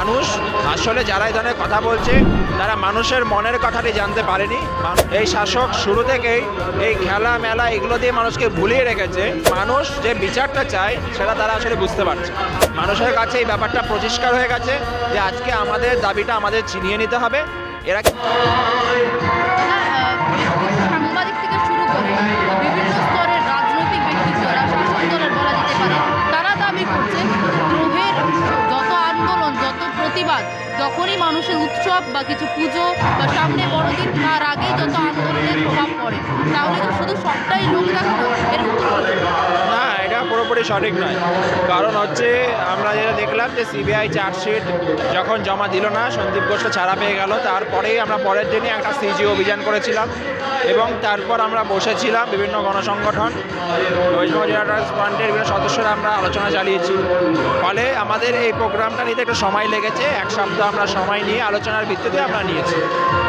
মানুষ আসলে যারা এই ধরনের কথা বলছে তারা মানুষের মনের কথাটি জানতে পারেনি। এই শাসক শুরু থেকেই এই খেলা মেলা এগুলো দিয়ে মানুষকে ভুলিয়ে রেখেছে। মানুষ যে বিচারটা চায় সেটা তারা আসলে বুঝতে পারছে। মানুষের কাছে এই ব্যাপারটা পরিষ্কার হয়ে গেছে যে আজকে আমাদের দাবিটা আমাদের ছিনিয়ে নিতে হবে। এরা সাংবাদিক থেকে শুরু করে বিভিন্ন স্তরের রাজনৈতিক ব্যক্তিত্বরা, শাসক দলের বলা যেতে পারে, তারা দাবি করছে দ্রোহের যত আন্দোলন, যত প্রতিবাদ, যখনই মানুষের উৎসব বা কিছু পুজো বা সামনে বড়দিন, তার আগেই যত আন্দোলনের প্রভাব পড়ে, তাহলে তো শুধু সবটাই লোক দেখানো এরকম তো নয়। না, এটা পুরোপুরি সঠিক নয়। কারণ হচ্ছে আমরা যেটা দেখলাম যে সিবিআই চার্জশিট যখন জমা দিল না, সন্দীপ ঘোষকে ছাড়া পেয়ে গেল, তারপরেই আমরা পরের দিনই একটা সিজি অভিযান করেছিলাম এবং তারপর আমরা বসেছিলাম বিভিন্ন গণসংগঠন, ওয়েস্ট বেঙ্গল জেনারেটর্স ফ্রন্টের বিভিন্ন সদস্যরা আমরা আলোচনা চালিয়েছি। ফলে আমাদের এই প্রোগ্রামটা নিতে একটু সময় লেগেছে, এক সপ্তাহ আমরা সময় নিয়ে আলোচনার ভিত্তিতে আমরা নিয়েছি।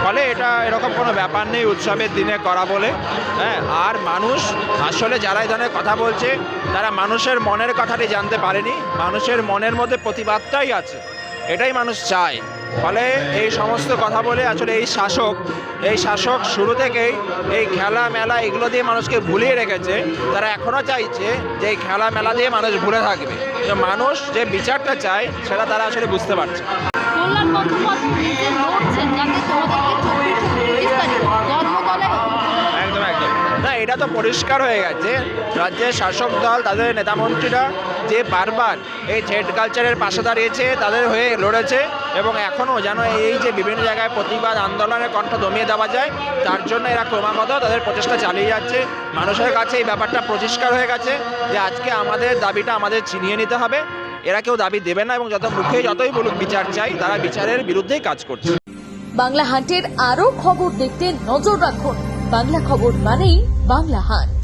ফলে এটা এরকম কোনো ব্যাপার নেই উৎসবের দিনে করা বলে। হ্যাঁ, আর মানুষ আসলে যারা এই ধরনের কথা বলছে তারা মানুষের মনের কথাটি জানতে পারেনি। মানুষের মনের মধ্যে প্রতিবাদটাই আছে, এটাই মানুষ চায়। ফলে এই সমস্ত কথা বলে আসলে এই শাসক শুরু থেকেই এই খেলা মেলা এগুলো দিয়ে মানুষকে ভুলিয়ে রেখেছে। তারা এখনও চাইছে যে এই খেলা মেলা দিয়ে মানুষ ভুলে থাকবে। তো মানুষ যে বিচারটা চায় সেটা তারা আসলে বুঝতে পারছে। কল্যাণ বন্দ্যোপাধ্যায় নিজে লড়ছেন যাতে তোমাদেরকে 24 তারিখ ধর্মতলায় একদম একদম না, এটা তো পরিষ্কার হয়ে গেছে। রাজ্যের শাসক দল তাদের নেতামন্ত্রীরা যে বারবার এই থ্রেড কালচারের পাশে দাঁড়িয়েছে, তাদের হয়ে লড়েছে এবং এখনও যেন এই যে বিভিন্ন জায়গায় প্রতিবাদ আন্দোলনের কণ্ঠ দমিয়ে দেওয়া যায়, তার জন্য এরা ক্রমাগত তাদের প্রচেষ্টা চালিয়ে যাচ্ছে। মানুষের কাছে এই ব্যাপারটা পরিষ্কার হয়ে গেছে যে আজকে আমাদের দাবিটা আমাদের ছিনিয়ে নিতে হবে। এরা কেউ দাবি দেবে না এবং যত মুখে যতই বলুক বিচার চাই, তারা বিচারের বিরুদ্ধেই কাজ করছে। বাংলা হান্টের আরো খবর দেখতে নজর রাখুন। বাংলা খবর মানেই বাংলা হান্ট।